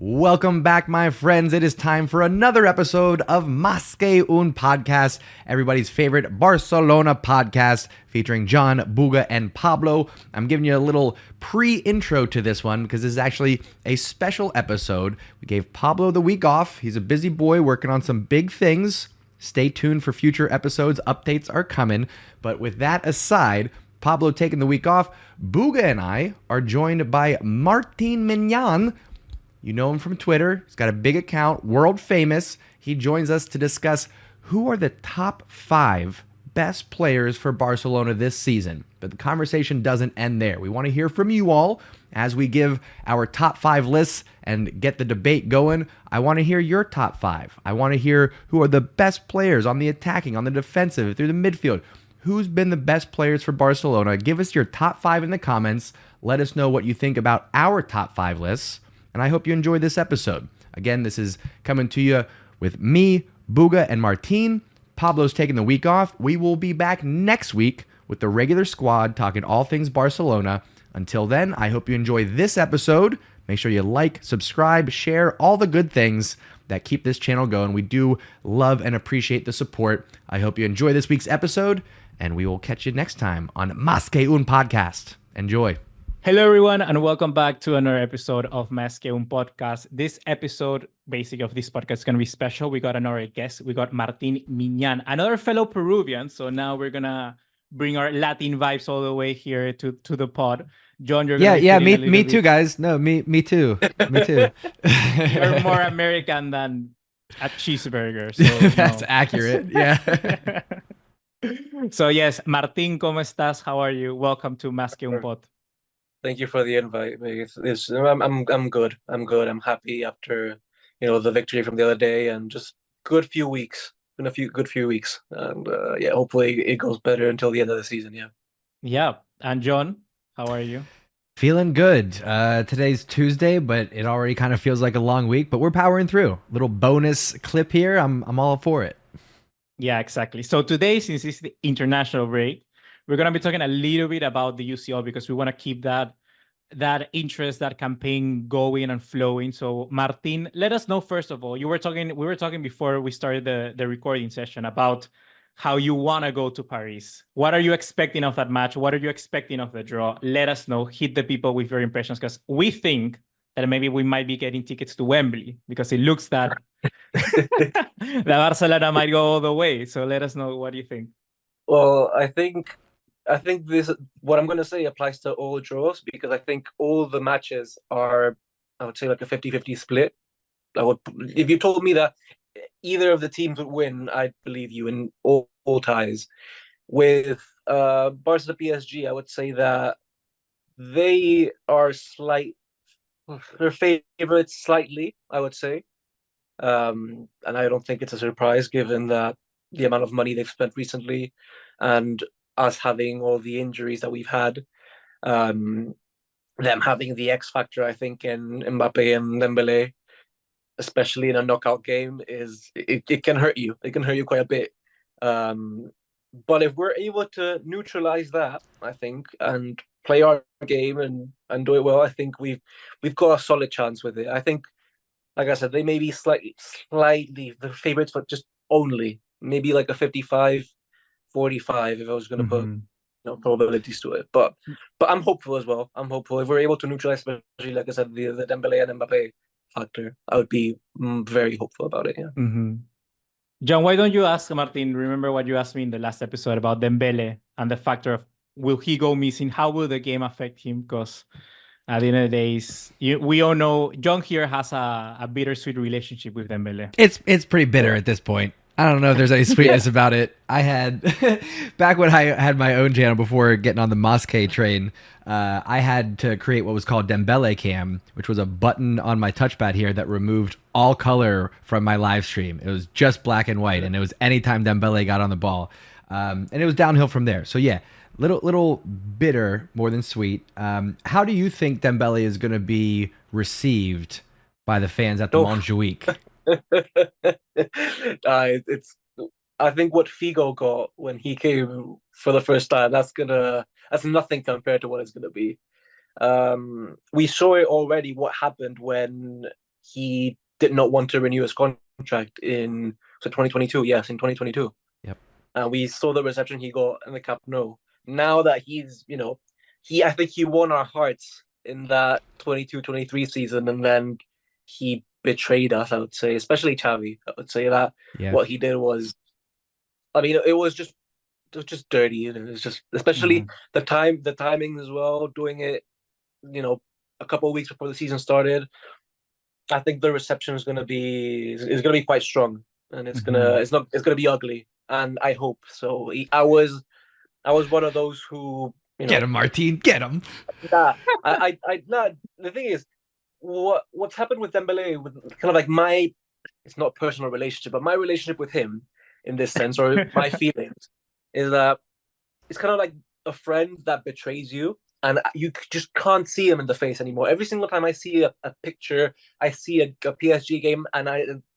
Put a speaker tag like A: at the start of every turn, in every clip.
A: Welcome back, my friends. It is time for another episode of Más que un podcast, everybody's favorite Barcelona podcast featuring John, Buga, and Pablo. I'm giving you a little pre-intro to this one because this is actually a special episode. We gave Pablo the week off. He's a busy boy working on some big things. Stay tuned for future episodes. Updates are coming. But with that aside, Pablo taking the week off, Buga and I are joined by Martin Mignan. You know him from Twitter. He's got a big account, world famous. He joins us to discuss who are the top 5 best players for Barcelona this season. But the conversation doesn't end there. We want to hear from you all as we give our top 5 lists and get the debate going. I want to hear your top 5. I want to hear who are the best players on the attacking, on the defensive, through the midfield. Who's been the best players for Barcelona? Give us your top 5 in the comments. Let us know what you think about our top 5 lists. And I hope you enjoyed this episode. Again, this is coming to you with me, Buga, and Martin. Pablo's taking the week off. We will be back next week with the regular squad talking all things Barcelona. Until then, I hope you enjoy this episode. Make sure you like, subscribe, share, all the good things that keep this channel going. We do love and appreciate the support. I hope you enjoy this week's episode, and we will catch you next time on Más que un podcast. Enjoy.
B: Hello, everyone, and welcome back to another episode of Más que un podcast. This episode, basically, of this podcast is going to be special. We got another guest. We got Martin Mignan, another fellow Peruvian. So now we're going to bring our Latin vibes all the way here to the pod. John, you're going
A: to me too, guys. No, me too. Me too.
B: You're more American than a cheeseburger. So,
A: That's accurate. Yeah.
B: So, yes, Martin, ¿cómo estás? How are you? Welcome to Más que un pod.
C: Thank you for the invite. I'm good. I'm happy after the victory from the other day, and just good few weeks. Been a good few weeks, and hopefully it goes better until the end of the season.
B: Yeah. And John, how are you?
A: Feeling good. Today's Tuesday, but it already kind of feels like a long week. But we're powering through. Little bonus clip here. I'm all for it.
B: Yeah, exactly. So today, since it's the international break, we're going to be talking a little bit about the UCL because we want to keep that interest, that campaign going and flowing. So Martin, let us know, first of all, we were talking before we started the recording session about how you want to go to Paris. What are you expecting of that match? What are you expecting of the draw? Let us know. Hit the people with your impressions, because we think that maybe we might be getting tickets to Wembley because it looks that that Barcelona might go all the way. So let us know, what do you think?
C: Well, I think this, what I'm going to say, applies to all draws, because I think all the matches are, I would say, like a 50-50 split. If you told me that either of the teams would win, I'd believe you in all ties. With Barca PSG, I would say that they are their favorites slightly, I would say. And I don't think it's a surprise given that the amount of money they've spent recently, and us having all the injuries that we've had, them having the X factor, I think, in Mbappe and Dembele, especially in a knockout game, it can hurt you. It can hurt you quite a bit. But if we're able to neutralize that, I think, and play our game and do it well, I think we've got a solid chance with it. I think, like I said, they may be slightly the favorites, but just only maybe like a 55-45 if I was going to put probabilities to it. But I'm hopeful as well. I'm hopeful if we're able to neutralize, especially, like I said, the Dembele and Mbappe factor, I would be very hopeful about it. Yeah.
B: Mm-hmm. John, why don't you ask Martin? Remember what you asked me in the last episode about Dembele and the factor of, will he go missing? How will the game affect him? Because at the end of the day, we all know John here has a bittersweet relationship with Dembele.
A: It's pretty bitter at this point. I don't know if there's any sweetness about it. I had, back when I had my own channel before getting on the Mosque train, I had to create what was called Dembele Cam, which was a button on my touchpad here that removed all color from my live stream. It was just black and white, and it was anytime Dembele got on the ball. And it was downhill from there. So yeah, little bitter more than sweet. How do you think Dembele is going to be received by the fans at the Montjuic?
C: I think what Figo got when he came for the first time, that's nothing compared to what it's gonna be. We saw it already, what happened when he did not want to renew his contract in 2022. Yes, in 2022.
A: Yep.
C: We saw the reception he got in the Camp Nou. Now that he's, I think he won our hearts in that 22-23 season, and then he betrayed us, I would say, especially Xavi. I would say that what he did was, I mean, it was just dirty. It was just, especially the timing as well, doing it, a couple of weeks before the season started. I think the reception is gonna be quite strong, and it's gonna be ugly, and I hope so. I was one of those who
A: get him, Martin, get him.
C: Nah, nah. The thing is, what's happened with Dembele, with kind of like it's not a personal relationship, but my relationship with him in this sense, or my feelings, is that it's kind of like a friend that betrays you, and you just can't see him in the face anymore. Every single time I see a picture, I see a PSG game, and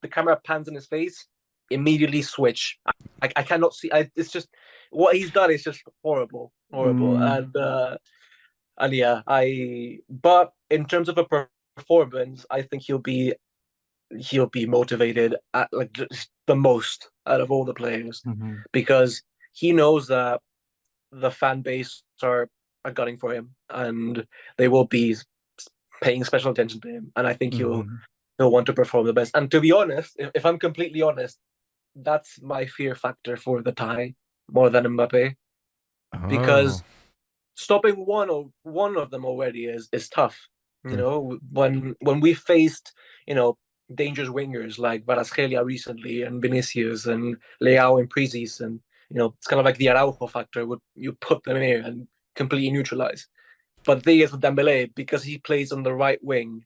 C: the camera pans in his face, immediately switch. I cannot see. It's just what he's done is just horrible, and yeah, But in terms of a performance, I think he'll be motivated at like the most out of all the players, because he knows that the fan base are gunning for him, and they will be paying special attention to him, and I think he'll want to perform the best. And to be honest, if I'm completely honest, that's my fear factor for the tie more than Mbappe, because stopping one of them already is tough. When we faced dangerous wingers like Varaskelia recently, and Vinicius and Leao in preseason, it's kind of like the Araujo factor. You put them in here and completely neutralize. But the thing is with Dembele, because he plays on the right wing,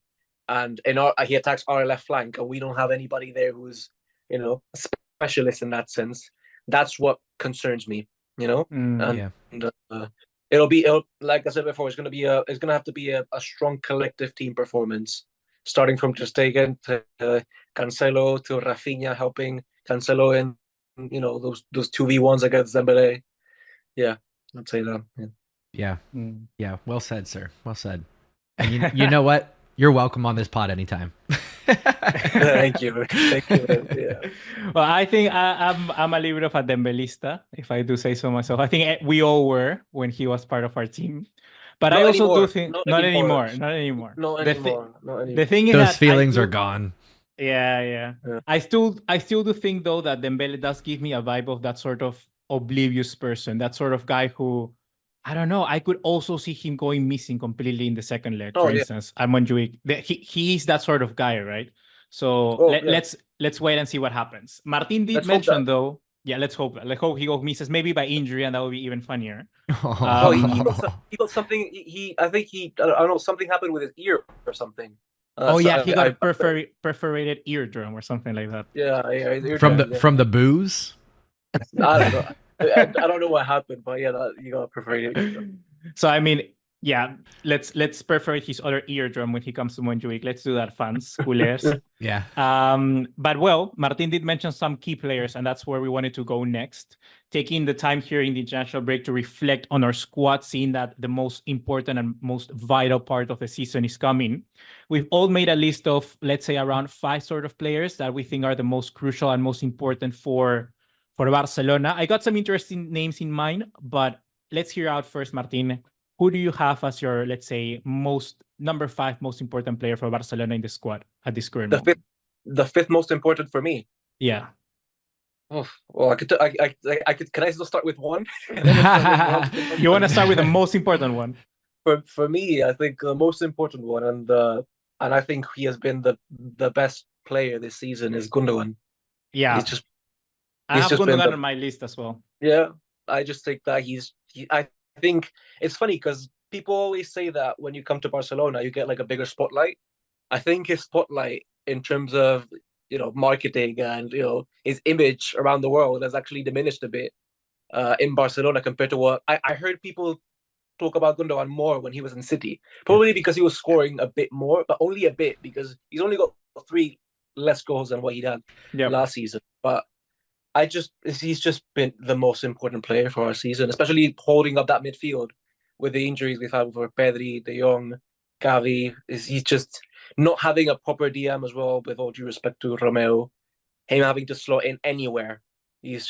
C: and he attacks our left flank, and we don't have anybody there who's a specialist in that sense. That's what concerns me. And it'll like I said before, it's gonna have to be a strong collective team performance, starting from Ter Stegen to Cancelo to Rafinha helping Cancelo in those 2v1s against Dembele. Yeah, I'd say that.
A: Yeah. Well said, sir. Well said. And you know what? You're welcome on this pod anytime.
C: Thank you. Yeah.
B: Well, I think I'm a little bit of a Dembelista, if I do say so myself. I think we all were when he was part of our team. But I also do think not anymore. The thing is
A: those feelings are gone.
B: Yeah. I still do think though that Dembele does give me a vibe of that sort of oblivious person, that sort of guy who, I don't know, I could also see him going missing completely in the second leg, for instance, at Montjuic. He's that sort of guy, right? So let's wait and see what happens. Martin did mention though. Yeah, let's hope that. Let's hope he misses maybe by injury, and that would be even funnier.
C: He got something. I think I don't know, something happened with his ear or something.
B: He got perforated eardrum or something like that.
C: Yeah.
A: From the booze.
C: I don't know. I don't know what happened, but you got perforated.
B: So I mean, yeah, let's perforate his other eardrum when he comes to Montjuic. Let's do that, fans, culers.
A: Yeah.
B: But well, Martin did mention some key players, and that's where we wanted to go next. Taking the time here in the international break to reflect on our squad, seeing that the most important and most vital part of the season is coming. We've all made a list of, let's say, around 5 sort of players that we think are the most crucial and most important for Barcelona. I got some interesting names in mind, but let's hear out first, Martin. Who do you have as your, let's say, number 5 most important player for Barcelona in the squad at this current moment?
C: The fifth most important for me.
B: Yeah.
C: Oh, well, I could. Can I still start with one?
B: You want to start with the most important one?
C: For me, I think the most important one, and I think he has been the best player this season, is Gundogan.
B: Yeah. I have Gundogan on my list as well.
C: Yeah, I just think that I think it's funny because people always say that when you come to Barcelona, you get like a bigger spotlight. I think his spotlight in terms of marketing and his image around the world has actually diminished a bit in Barcelona compared to what I heard people talk about Gundogan more when he was in City. Probably because he was scoring a bit more, but only a bit because he's only got 3 less goals than what he had last season. But he's just been the most important player for our season, especially holding up that midfield with the injuries we've had for Pedri, De Jong, Gavi. He's just not having a proper DM as well, with all due respect to Romeo, him having to slot in anywhere, he's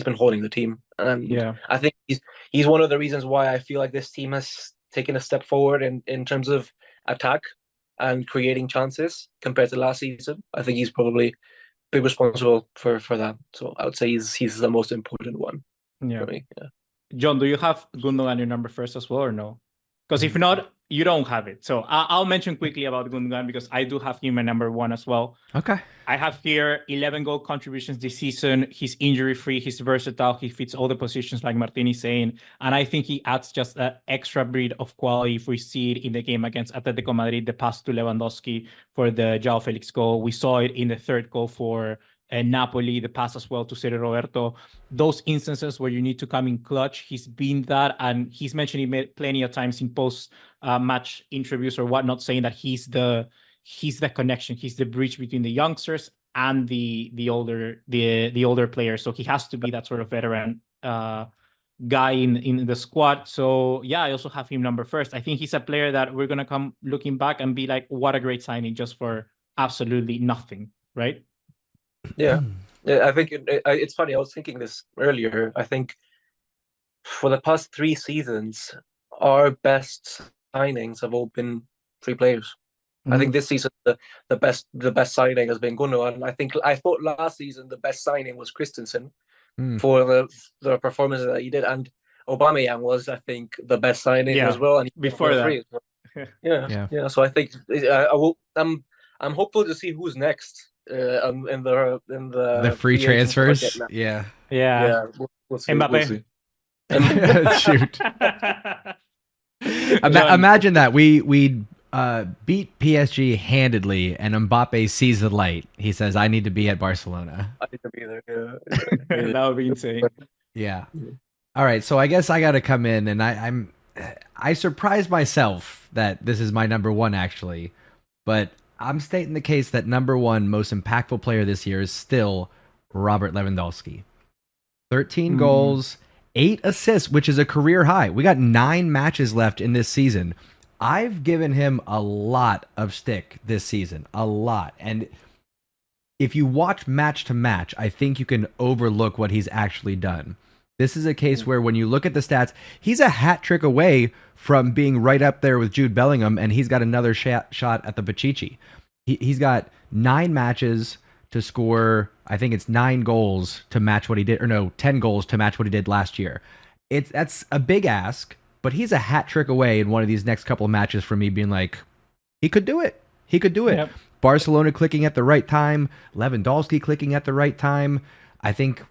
C: been holding the team, and
B: Yeah.
C: I think he's one of the reasons why I feel like this team has taken a step forward in terms of attack and creating chances compared to last season. I think he's probably big responsible for that. So I would say he's the most important one
B: Yeah.
C: for me. Yeah.
B: John, do you have Gundogan your number first as well or no? Because if not, you don't have it. So I'll mention quickly about Gundogan because I do have him at number 1 as well.
A: Okay.
B: I have here 11 goal contributions this season. He's injury-free. He's versatile. He fits all the positions like Martin is saying. And I think he adds just that extra breed of quality if we see it in the game against Atletico Madrid, the pass to Lewandowski for the João Felix goal. We saw it in the third goal for Napoli, the pass as well to Sergio Roberto. Those instances where you need to come in clutch, he's been that. And he's mentioned it plenty of times in post-match interviews or whatnot, saying that he's the connection, he's the bridge between the youngsters and the older players. So he has to be that sort of veteran guy in the squad. So yeah, I also have him number first. I think he's a player that we're gonna come looking back and be like, what a great signing just for absolutely nothing, right?
C: Yeah. I think it's funny. I was thinking this earlier. I think for the past 3 seasons, our best signings have all been 3 players. I think this season the best signing has been Gundogan. I thought last season the best signing was Christensen for the performance that he did, and Aubameyang was, I think, the best signing as well. And
B: before that,
C: yeah. So I think I'm hopeful to see who's next in the
A: free transfers.
C: Yeah. We'll see.
B: Mbappe.
A: Shoot. Imagine that we beat PSG handedly, and Mbappe sees the light. He says, "I need to be at Barcelona."
C: I need to be there.
B: Yeah. That would be insane.
A: Yeah. All right. So I guess I got to come in, and I surprised myself that this is my number 1 actually, but I'm stating the case that number 1 most impactful player this year is still Robert Lewandowski. 13 goals, 8 assists, which is a career high. We got 9 matches left in this season. I've given him a lot of stick this season, a lot. And if you watch match to match, I think you can overlook what he's actually done. This is a case where when you look at the stats, he's a hat trick away from being right up there with Jude Bellingham, and he's got another shot at the Pichichi. He's got 9 matches to score, I think it's 9 goals to match what he did, or no, 10 goals to match what he did last year. That's a big ask, but he's a hat trick away in one of these next couple of matches from me being like, he could do it. He could do it. Yep. Barcelona clicking at the right time, Lewandowski clicking at the right time. I think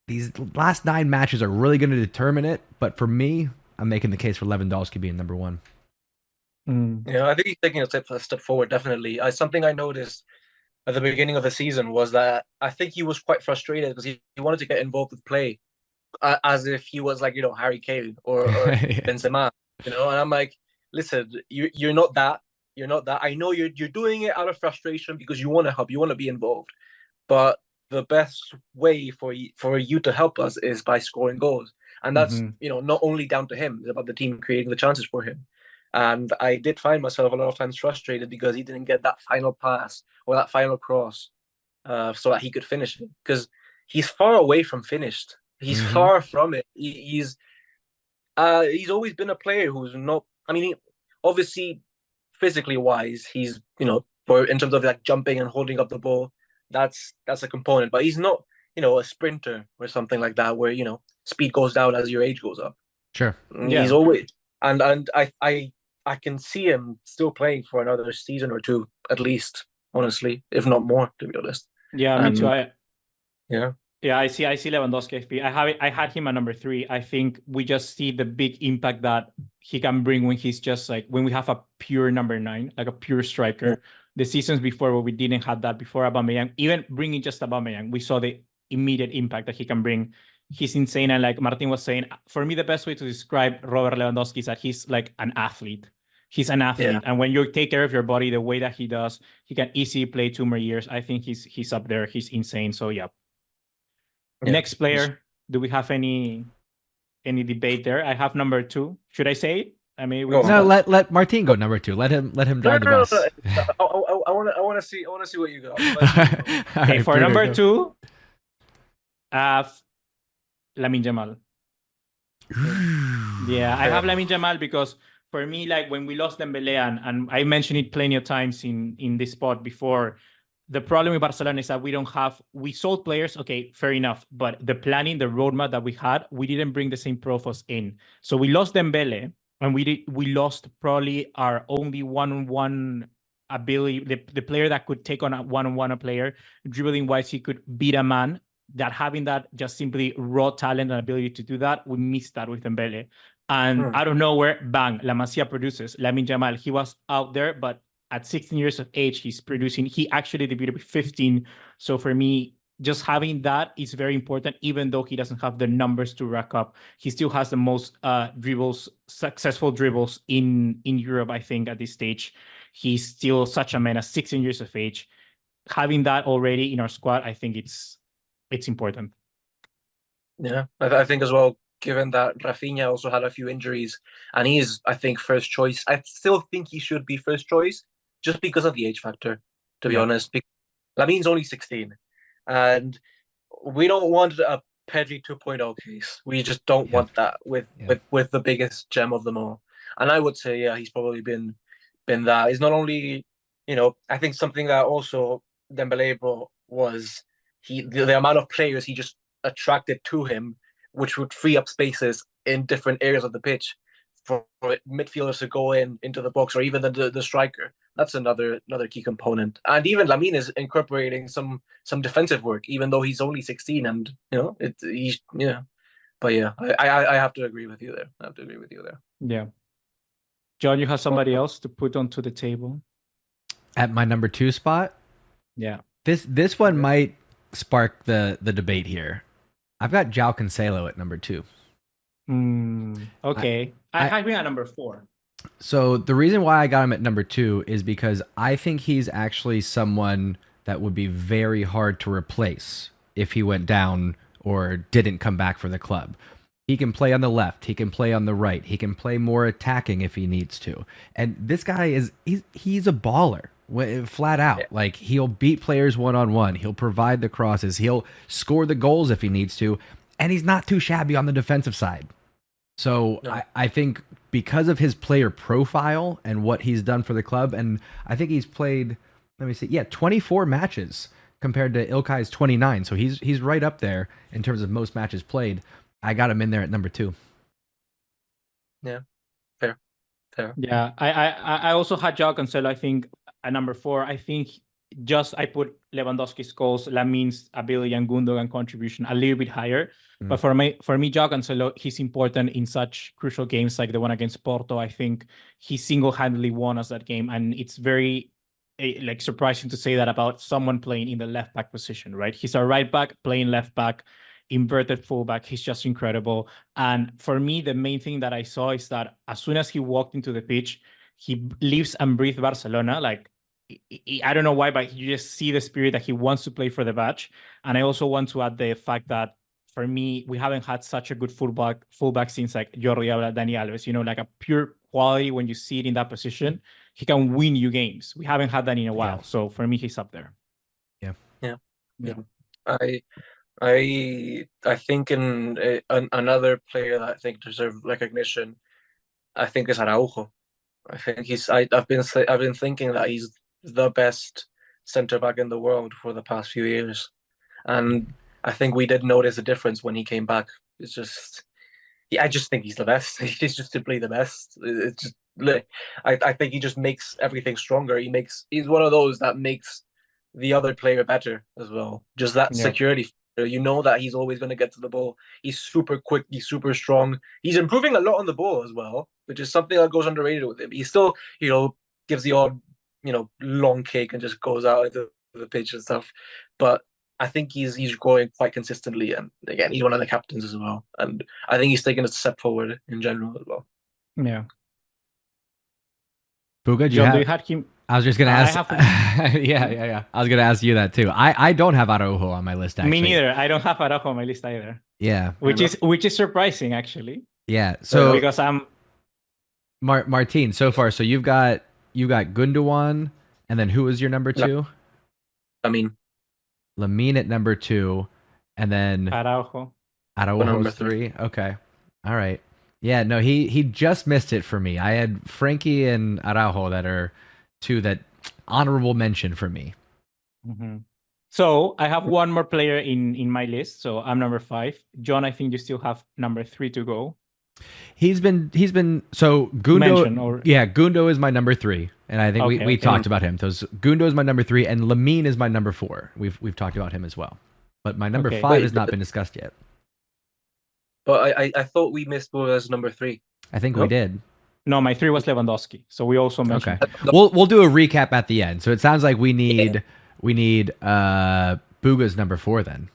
A: these last 9 matches are really going to determine it, but for me, I'm making the case for Lewandowski being number 1.
C: Yeah, I think he's taking a step forward, definitely. Something I noticed at the beginning of the season was that I think he was quite frustrated because he wanted to get involved with play as if he was like, Harry Kane or Benzema, and I'm like, listen, you're not that. You're not that. I know you're doing it out of frustration because you want to help, you want to be involved, but the best way for you to help us is by scoring goals, and that's not only down to him. It's about the team creating the chances for him. And I did find myself a lot of times frustrated because he didn't get that final pass or that final cross so that he could finish it, because he's far away from finished. He's far from it. He's always been a player who's not. I mean, obviously, physically wise, he's in terms of like jumping and holding up the ball, that's a component. But he's not a sprinter or something like that where speed goes down as your age goes up.
A: Sure.
C: Yeah. He's always and I can see him still playing for another season or 2 at least, honestly, if not more, to be honest.
B: Yeah, me too.
C: Yeah,
B: I see Lewandowski. I had him at number 3. I think we just see the big impact that he can bring when he's just like, when we have a pure number 9, like a pure striker. Yeah. The seasons before where we didn't have that, before Aubameyang, even bringing just Aubameyang, we saw the immediate impact that he can bring. He's insane. And like Martin was saying, for me, the best way to describe Robert Lewandowski is that he's like an athlete. He's an athlete. Yeah. And when you take care of your body the way that he does, he can easily play 2 more years. I think he's up there. He's insane. So yeah. Next player, do we have any debate there? I have number 2. Should I say it? I mean,
C: Go on.
A: No, let Martin go number 2. Let him drive the bus.
C: I want to see what you got.
B: Okay, for number 2, Lamine Yamal. Yeah, I have Lamine Yamal because for me, like when we lost Dembele, and I mentioned it plenty of times in this spot before, the problem with Barcelona is that we sold players, okay, fair enough, but the planning, the roadmap that we had, we didn't bring the same profiles in. So we lost Dembele, and we lost probably our only one-on-one ability, the player that could take on a one-on-one a player, dribbling wise, he could beat a man. That having that just simply raw talent and ability to do that, we missed that with Dembele. And out of nowhere, bang, La Masia produces. Lamine Yamal, he was out there, but at 16 years of age, he's producing. He actually debuted with 15. So for me, just having that is very important, even though he doesn't have the numbers to rack up. He still has the most successful dribbles in Europe, I think, at this stage. He's still such a man at 16 years of age. Having that already in our squad, I think it's important.
C: Yeah, I think as well, given that Rafinha also had a few injuries, and he's, I think, first choice. I still think he should be first choice, just because of the age factor, to be honest. Lamine's only 16, and we don't want a Pedri 2.0 case. We just don't want that with the biggest gem of them all. And I would say, yeah, he's probably been that. He's not only, I think something that also Dembele brought was the amount of players he just attracted to him, which would free up spaces in different areas of the pitch for midfielders to go into the box, or even the striker. That's another key component. And even Lamine is incorporating some defensive work, even though he's only 16. And But yeah, I have to agree with you there.
B: Yeah. John, you have somebody else to put onto the table
A: at my number 2 spot?
B: Yeah.
A: This one might spark the debate here. I've got João Cancelo at number 2.
B: Okay. I have him at number 4.
A: So the reason why I got him at number 2 is because I think he's actually someone that would be very hard to replace if he went down or didn't come back for the club. He can play on the left. He can play on the right. He can play more attacking if he needs to. And this guy he's a baller. Flat out. Yeah. Like, he'll beat players one-on-one. He'll provide the crosses. He'll score the goals if he needs to. And he's not too shabby on the defensive side. So no. I think because of his player profile and what he's done for the club, and I think he's played, 24 matches compared to Ilkay's 29. So he's right up there in terms of most matches played. I got him in there at number 2.
C: Yeah, fair.
B: Yeah, I also had João Cancelo, I think, at number 4. I think I put Lewandowski's goals, Lamine's ability, and Gundogan contribution a little bit higher. But for me, João Cancelo, he's important in such crucial games like the one against Porto. I think he single-handedly won us that game, and it's very surprising to say that about someone playing in the left back position, right? He's a right back playing left back, inverted fullback. He's just incredible. And for me, the main thing that I saw is that as soon as he walked into the pitch, he lives and breathes Barcelona. Like, I don't know why, but you just see the spirit that he wants to play for the badge. And I also want to add the fact that for me, we haven't had such a good fullback since like Jordi Alba, Dani Alves, like a pure quality. When you see it in that position, he can win you games. We haven't had that in a while. Yeah. So for me, he's up there.
C: Yeah. I think another player that I think deserves recognition, I think, is Araujo. I think I've been thinking that he's the best centre back in the world for the past few years, and I think we did notice a difference when he came back. It's just, I just think he's the best. He's just simply the best. It's just, I think he just makes everything stronger. He's one of those that makes the other player better as well. Just that security. You know that he's always going to get to the ball. He's super quick. He's super strong. He's improving a lot on the ball as well, which is something that goes underrated with him. He still, gives the odd, long kick and just goes out into the pitch and stuff. But I think he's growing quite consistently. And again, he's one of the captains as well. And I think he's taken a step forward in general as well.
B: Yeah.
A: Buga, do you have him? I was just gonna ask. Yeah. I was gonna ask you that too. I don't have Araujo on my list. Actually,
B: me neither. I don't have Araujo on my list either.
A: Yeah,
B: which is surprising actually.
A: Yeah. So
B: because I'm.
A: Martin, so far, so you got Gundogan, and then who was your number two?
C: I mean,
A: Lamine at number two, and then
B: Araujo.
C: number
A: Araujo's three. Okay, all right. Yeah, no, he just missed it for me. I had Frankie and Araujo that are two that honorable mention for me.
B: Mm-hmm. So I have one more player in my list. So I'm number 5. John, I think you still have number 3 to go.
A: He's been so Gundo. Yeah, Gundo is my number 3, and I think we talked about him. Those Gundo is my number 3, and Lamine is my number 4. We've talked about him as well, but my number 5 has not been discussed yet.
C: But I thought we missed Boaz number 3.
A: I think we did.
B: No, my 3 was Lewandowski. So we also mentioned.
A: Okay, we'll do a recap at the end. So it sounds like we need Buga's number 4 then.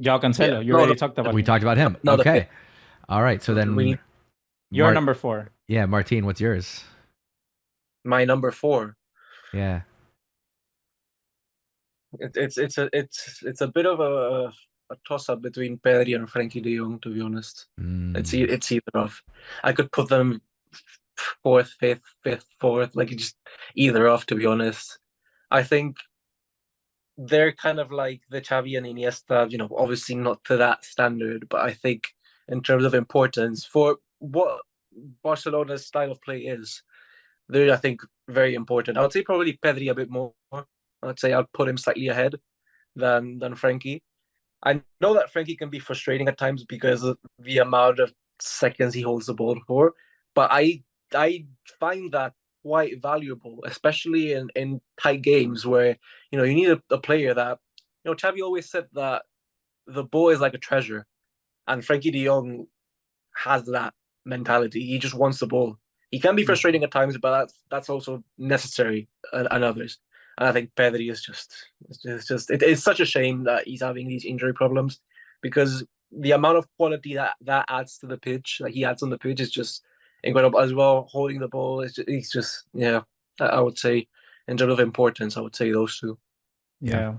B: João Cancelo. You already talked about.
A: We talked about him. Okay. All right, so then
B: your number 4.
A: Yeah, Martin, what's yours?
C: My number 4.
A: Yeah.
C: It's a bit of a toss up between Pedri and Frankie De Jong, to be honest. It's either of. I could put them 4th, 5th, 4th, like just either of, to be honest. I think they're kind of like the Xavi and Iniesta, obviously not to that standard, but I think in terms of importance for what Barcelona's style of play is, they're, I think, very important. I would say probably Pedri a bit more. I'd say I'd put him slightly ahead than Frankie. I know that Frankie can be frustrating at times because of the amount of seconds he holds the ball for, but I find that quite valuable, especially in tight games where you need a player that Xavi always said that the ball is like a treasure, and Frankie De Jong has that mentality. He just wants the ball. He can be frustrating at times, but that's also necessary and others. And I think Pedri is it's such a shame that he's having these injury problems, because the amount of quality that adds to the pitch, that he adds on the pitch, is just incredible as well. Holding the ball, he's just I would say in terms of importance, I would say those two.
B: Yeah.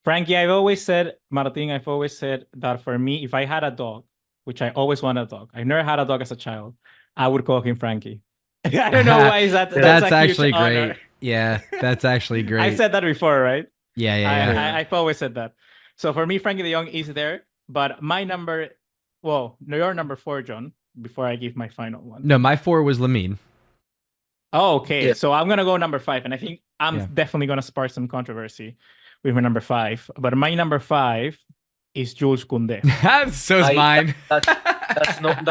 B: Frankie, I've always said that for me, if I had a dog, which I always wanted a dog, I've never had a dog as a child, I would call him Frankie. I don't know why is that.
A: That's actually great. Honor. Yeah, that's actually great.
B: I said that before, right?
A: Yeah.
B: I've always said that. So for me, Frankie De Jong is there, but my number, your number 4, John, before I give my final one.
A: No, my 4 was Lamine.
B: Oh, okay. Yeah. So I'm going to go number 5, and I think I'm definitely going to spark some controversy with my number 5. But my number 5 is Jules Koundé.
A: So is mine.
C: That's not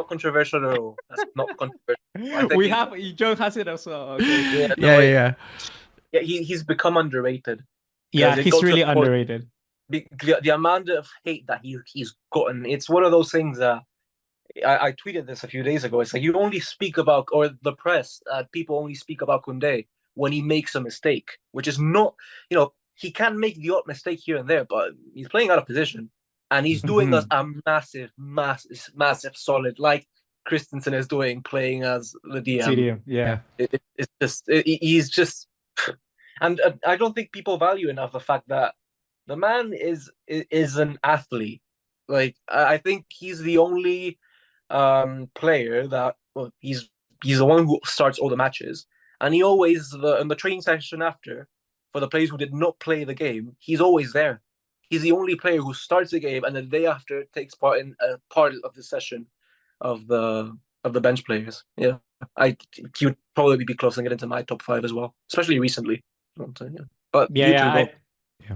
C: controversial at all. That's not controversial.
B: John has it as well. Okay.
C: Yeah. He's become underrated.
B: Yeah, he's really underrated.
C: The amount of hate that he's gotten, it's one of those things that I tweeted this a few days ago. It's like you only speak about, or the press, people only speak about Koundé when he makes a mistake, which is not, he can make the odd mistake here and there, but he's playing out of position. And he's doing us a massive solid, like Christensen is doing, playing as the DM.
B: CDM, yeah.
C: He's just, and I don't think people value enough the fact that the man is an athlete. Like, I think he's the only player that, he's the one who starts all the matches, and he always in the training session after, for the players who did not play the game, he's always there. He's the only player who starts the game and the day after takes part in a part of the session of the bench players. Yeah, he would probably be closing it into my top 5 as well, especially recently. But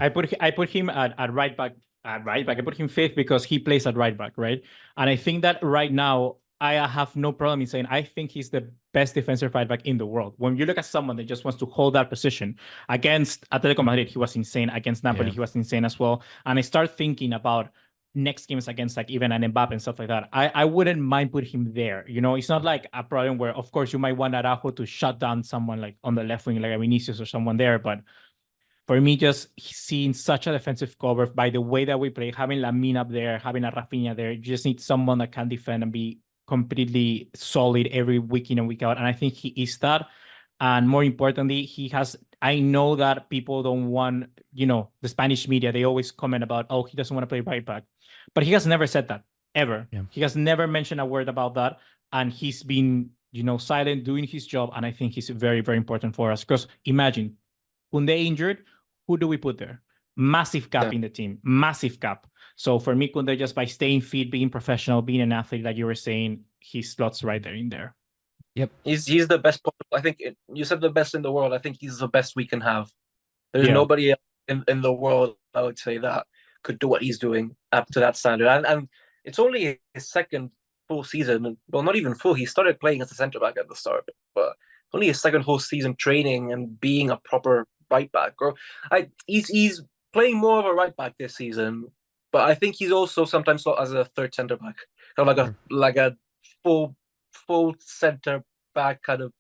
B: I put him at right back. I put him 5th because he plays at right back, right? And I think that right now I have no problem in saying I think he's the best defensive right back in the world. When you look at someone that just wants to hold that position, against Atletico Madrid, he was insane. Against Napoli, he was insane as well. And I start thinking about next games against like even an Mbappe and stuff like that. I wouldn't mind putting him there. It's not like a problem where, of course, you might want Araujo to shut down someone like on the left wing, like a Vinicius or someone there. But for me, just seeing such a defensive cover by the way that we play, having Lamine up there, having a Rafinha there, you just need someone that can defend and be completely solid every week in and week out. And I think he is that. And more importantly, I know that people don't want, the Spanish media, they always comment about, oh, he doesn't want to play right back. But he has never said that, ever. Yeah. He has never mentioned a word about that. and he's been, silent, doing his job, and I think he's very, very important for us. Because imagine, Koundé injured, who do we put there? Massive gap in the team, massive gap. So for me, Koundé, just by staying fit, being professional, being an athlete, like you were saying, he slots right there in there.
A: Yep.
C: He's the best. I think you said the best in the world. I think he's the best we can have. There's nobody else in the world, I would say, that could do what he's doing up to that standard. And it's only his second full season. Well, not even full. He started playing as a centre back at the start, but only his second whole season training and being a proper right back. He's playing more of a right back this season, but I think he's also sometimes thought as a third centre back, kind of like a full centre back kind of.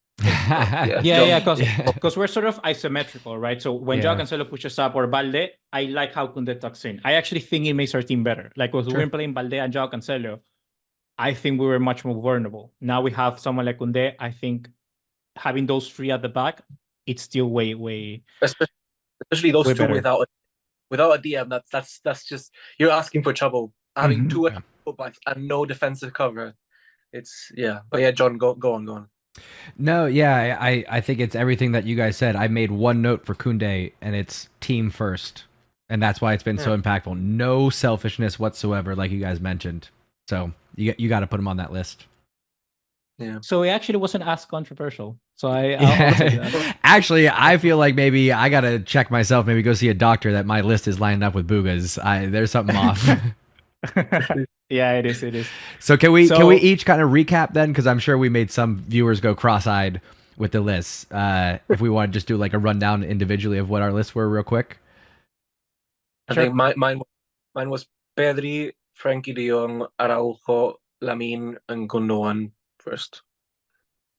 B: Because we're sort of isometrical, right? So when Joao Cancelo pushes up or Balde, I like how Koundé tucks in. I actually think it makes our team better. Like when we were playing Balde and Joao Cancelo, I think we were much more vulnerable. Now we have someone like Koundé. I think having those three at the back, it's still way
C: especially those two
B: better.
C: without a DM. That's just, you're asking for trouble. Having two fullbacks and no defensive cover. It's but yeah, John, go on.
A: No, yeah, I think it's everything that you guys said. I made one note for Koundé, and it's team first, and that's why it's been so impactful. No selfishness whatsoever, like you guys mentioned. So you got to put him on that list.
C: Yeah.
B: So it actually wasn't as controversial. So I'll take that.
A: Actually, I feel like maybe I got to check myself. Maybe go see a doctor that my list is lined up with Buga's. There's something off.
B: Yeah, it is.
A: So can we each kind of recap then? Because I'm sure we made some viewers go cross-eyed with the lists. If we want to just do like a rundown individually of what our lists were real quick.
C: I think mine was Pedri, Frankie de Jong, Araujo, Lamine, and Gundogan first.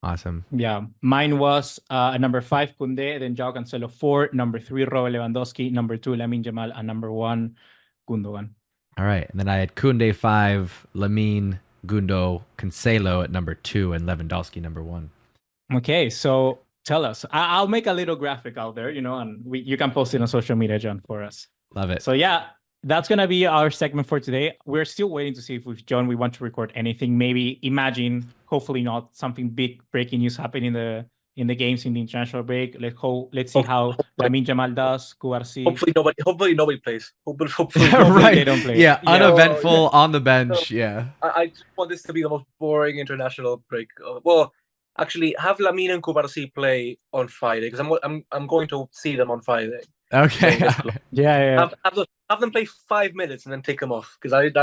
A: Awesome.
B: Yeah, mine was number 5 Koundé, then Joao Cancelo 4, number 3 Robert Lewandowski, number 2 Lamine Yamal, and number 1 Gundogan.
A: All right, and then I had Koundé 5, Lamine, Gundo, Cancelo at number 2, and Lewandowski number 1.
B: Okay, so tell us. I'll make a little graphic out there, and you can post it on social media, John, for us.
A: Love it.
B: So yeah, that's gonna be our segment for today. We're still waiting to see if with John we want to record anything. Maybe imagine, hopefully not, something big breaking news happening in the games in the international break. Let's see how Lamine Yamal does. Kouarsi.
C: Hopefully nobody plays. Hopefully
A: right.
B: They don't play.
A: Yeah, uneventful on the bench. So,
C: I just want this to be the most boring international break. Well, actually, have Lamine and Kouarsi play on Friday, because I'm going to see them on Friday.
A: Okay.
B: Yeah.
C: Have them play 5 minutes and then take them off, because I'm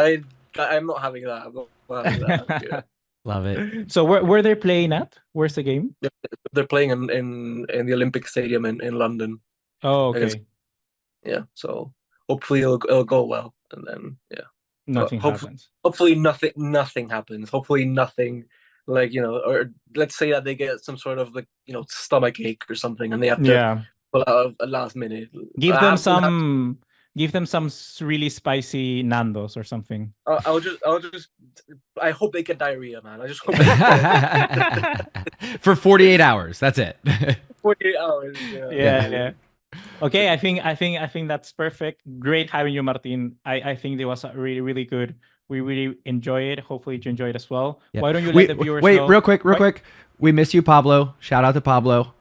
C: not having that. I'm not having that.
A: Love it.
B: So where they're playing at? Where's the game?
C: They're playing in the Olympic Stadium in London.
B: Oh, okay.
C: So hopefully it'll go well, and then
B: nothing happens.
C: Hopefully nothing happens. Hopefully nothing, like, or let's say that they get some sort of, like, stomach ache or something, and they have to pull out at last minute.
B: Give them some really spicy Nandos or something.
C: I hope they get diarrhea, man. I just hope
A: for 48 hours. That's it.
C: 48 hours.
B: Yeah. Okay, I think that's perfect. Great having you, Martin. I think it was really, really good. We really enjoy it. Hopefully you enjoy it as well. Yeah. Why don't you let the viewers know?
A: Real quick. We miss you, Pablo. Shout out to Pablo.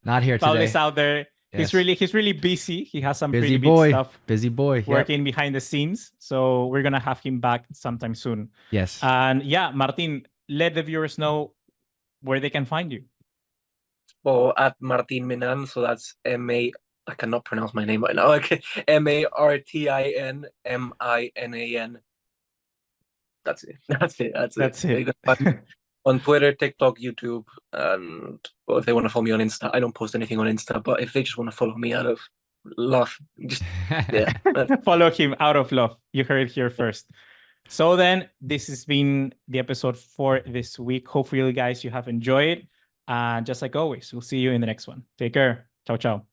A: Not here today.
B: Pablo's out there. Yes. He's really busy. He has some
A: busy
B: pretty
A: boy.
B: big stuff.
A: Busy boy.
B: Working behind the scenes. So we're gonna have him back sometime soon.
A: Yes.
B: And yeah, Martin, let the viewers know where they can find you.
C: Well, at Martin Minan, so that's I cannot pronounce my name right now. Okay, MartinMinan. That's it. On Twitter, TikTok, YouTube, and if they want to follow me on Insta, I don't post anything on Insta, but if they just want to follow me out of love, just
B: follow him out of love. You heard it here first. So then, this has been the episode for this week. Hopefully, guys, you have enjoyed. And just like always, we'll see you in the next one. Take care. Ciao, ciao.